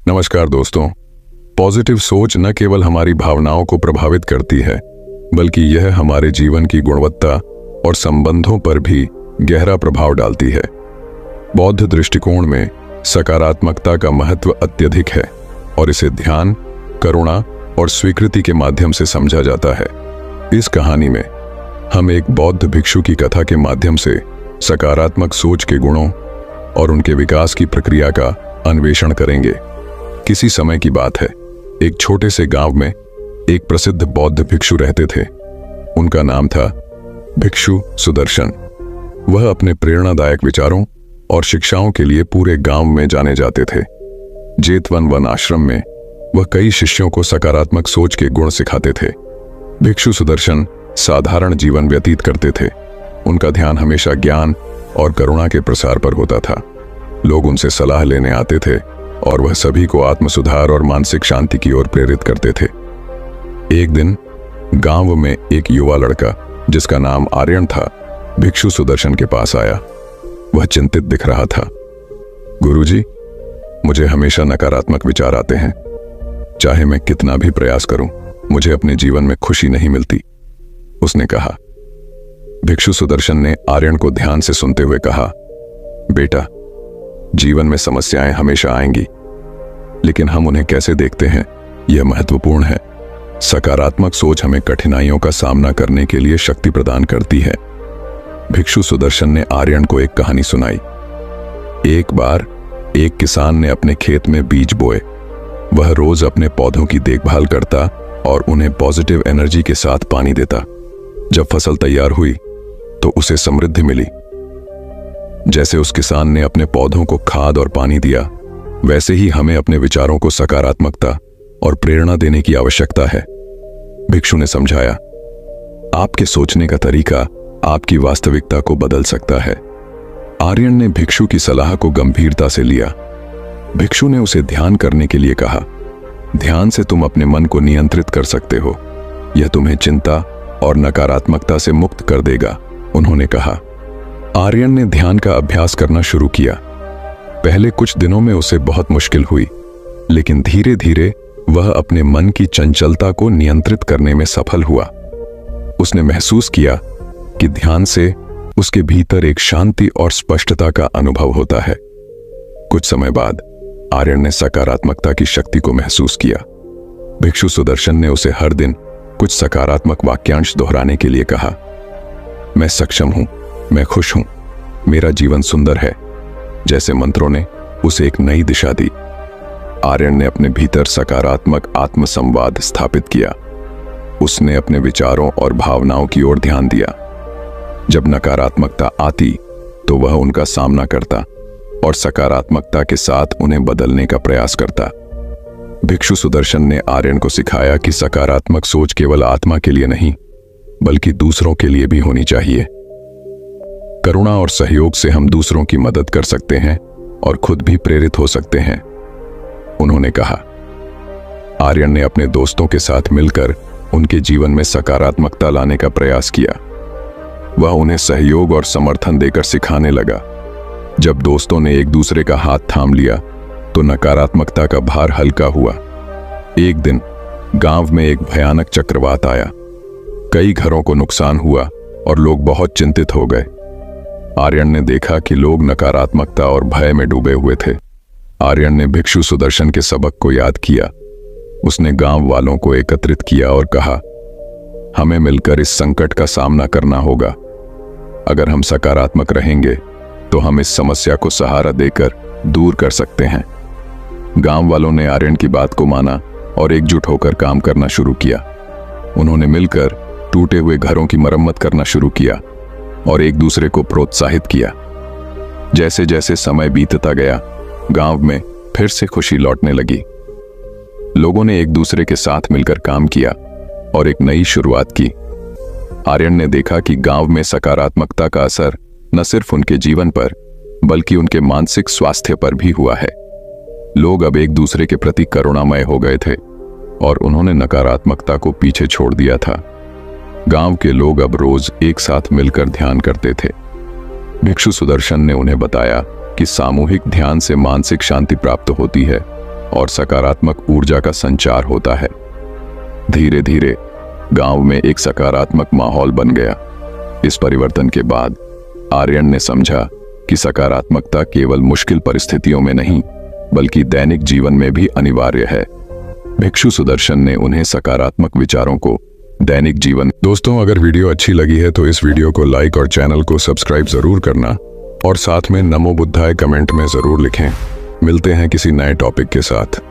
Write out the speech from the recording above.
नमस्कार दोस्तों। पॉजिटिव सोच न केवल हमारी भावनाओं को प्रभावित करती है, बल्कि यह हमारे जीवन की गुणवत्ता और संबंधों पर भी गहरा प्रभाव डालती है। बौद्ध दृष्टिकोण में सकारात्मकता का महत्व अत्यधिक है और इसे ध्यान, करुणा और स्वीकृति के माध्यम से समझा जाता है। इस कहानी में हम एक बौद्ध भिक्षु की कथा के माध्यम से सकारात्मक सोच के गुणों और उनके विकास की प्रक्रिया का अन्वेषण करेंगे। किसी समय की बात है, एक छोटे से गांव में एक प्रसिद्ध बौद्ध भिक्षु रहते थे। उनका नाम था भिक्षु सुदर्शन। वह अपने प्रेरणादायक विचारों और शिक्षाओं के लिए पूरे गांव में जाने जाते थे। जेतवन वन आश्रम में वह कई शिष्यों को सकारात्मक सोच के गुण सिखाते थे। भिक्षु सुदर्शन साधारण जीवन व्यतीत करते थे। उनका ध्यान हमेशा ज्ञान और करुणा के प्रसार पर होता था। लोग उनसे सलाह लेने आते थे और वह सभी को आत्म सुधार और मानसिक शांति की ओर प्रेरित करते थे। एक दिन गांव में एक युवा लड़का जिसका नाम आर्यन था, भिक्षु सुदर्शन के पास आया। वह चिंतित दिख रहा था। गुरुजी, मुझे हमेशा नकारात्मक विचार आते हैं। चाहे मैं कितना भी प्रयास करूं, मुझे अपने जीवन में खुशी नहीं मिलती, उसने कहा। भिक्षु सुदर्शन ने आर्यन को ध्यान से सुनते हुए कहा, बेटा, जीवन में समस्याएं हमेशा आएंगी, लेकिन हम उन्हें कैसे देखते हैं यह महत्वपूर्ण है। सकारात्मक सोच हमें कठिनाइयों का सामना करने के लिए शक्ति प्रदान करती है। भिक्षु सुदर्शन ने आर्यन को एक कहानी सुनाई। एक बार एक किसान ने अपने खेत में बीज बोए। वह रोज अपने पौधों की देखभाल करता और उन्हें पॉजिटिव एनर्जी के साथ पानी देता। जब फसल तैयार हुई तो उसे समृद्धि मिली। जैसे उस किसान ने अपने पौधों को खाद और पानी दिया, वैसे ही हमें अपने विचारों को सकारात्मकता और प्रेरणा देने की आवश्यकता है, भिक्षु ने समझाया। आपके सोचने का तरीका आपकी वास्तविकता को बदल सकता है। आर्यन ने भिक्षु की सलाह को गंभीरता से लिया। भिक्षु ने उसे ध्यान करने के लिए कहा। ध्यान से तुम अपने मन को नियंत्रित कर सकते हो। यह तुम्हें चिंता और नकारात्मकता से मुक्त कर देगा, उन्होंने कहा। आर्यन ने ध्यान का अभ्यास करना शुरू किया। पहले कुछ दिनों में उसे बहुत मुश्किल हुई, लेकिन धीरे धीरे वह अपने मन की चंचलता को नियंत्रित करने में सफल हुआ। उसने महसूस किया कि ध्यान से उसके भीतर एक शांति और स्पष्टता का अनुभव होता है। कुछ समय बाद आर्यन ने सकारात्मकता की शक्ति को महसूस किया। भिक्षु सुदर्शन ने उसे हर दिन कुछ सकारात्मक वाक्यांश दोहराने के लिए कहा। मैं सक्षम हूं, मैं खुश हूं, मेरा जीवन सुंदर है, जैसे मंत्रों ने उसे एक नई दिशा दी। आर्यन ने अपने भीतर सकारात्मक आत्मसंवाद स्थापित किया। उसने अपने विचारों और भावनाओं की ओर ध्यान दिया। जब नकारात्मकता आती तो वह उनका सामना करता और सकारात्मकता के साथ उन्हें बदलने का प्रयास करता। भिक्षु सुदर्शन ने आर्यन को सिखाया कि सकारात्मक सोच केवल आत्मा के लिए नहीं, बल्कि दूसरों के लिए भी होनी चाहिए। करुणा और सहयोग से हम दूसरों की मदद कर सकते हैं और खुद भी प्रेरित हो सकते हैं, उन्होंने कहा। आर्यन ने अपने दोस्तों के साथ मिलकर उनके जीवन में सकारात्मकता लाने का प्रयास किया। वह उन्हें सहयोग और समर्थन देकर सिखाने लगा। जब दोस्तों ने एक दूसरे का हाथ थाम लिया तो नकारात्मकता का भार हल्का हुआ। एक दिन गांव में एक भयानक चक्रवात आया। कई घरों को नुकसान हुआ और लोग बहुत चिंतित हो गए। आर्यन ने देखा कि लोग नकारात्मकता और भय में डूबे हुए थे। आर्यन ने भिक्षु सुदर्शन के सबक को याद किया। उसने गांव वालों को एकत्रित किया और कहा, हमें मिलकर इस संकट का सामना करना होगा। अगर हम सकारात्मक रहेंगे तो हम इस समस्या को सहारा देकर दूर कर सकते हैं। गांव वालों ने आर्यन की बात को माना और एकजुट होकर काम करना शुरू किया। उन्होंने मिलकर टूटे हुए घरों की मरम्मत करना शुरू किया और एक दूसरे को प्रोत्साहित किया। जैसे जैसे समय बीतता गया, गांव में फिर से खुशी लौटने लगी। लोगों ने एक दूसरे के साथ मिलकर काम किया और एक नई शुरुआत की। आर्यन ने देखा कि गांव में सकारात्मकता का असर न सिर्फ उनके जीवन पर, बल्कि उनके मानसिक स्वास्थ्य पर भी हुआ है। लोग अब एक दूसरे के प्रति करुणामय हो गए थे और उन्होंने नकारात्मकता को पीछे छोड़ दिया था। गांव के लोग अब रोज एक साथ मिलकर ध्यान करते थे। भिक्षु सुदर्शन ने उन्हें बताया कि सामूहिक ध्यान से मानसिक शांति प्राप्त होती है और सकारात्मक ऊर्जा का संचार होता है। धीरे धीरे गांव में एक सकारात्मक माहौल बन गया। इस परिवर्तन के बाद आर्यन ने समझा कि सकारात्मकता केवल मुश्किल परिस्थितियों में नहीं बल्कि दैनिक जीवन में भी अनिवार्य है। भिक्षु सुदर्शन ने उन्हें सकारात्मक विचारों को दैनिक जीवन। दोस्तों, अगर वीडियो अच्छी लगी है तो इस वीडियो को लाइक और चैनल को सब्सक्राइब जरूर करना और साथ में नमो बुद्धाय कमेंट में जरूर लिखें। मिलते हैं किसी नए टॉपिक के साथ।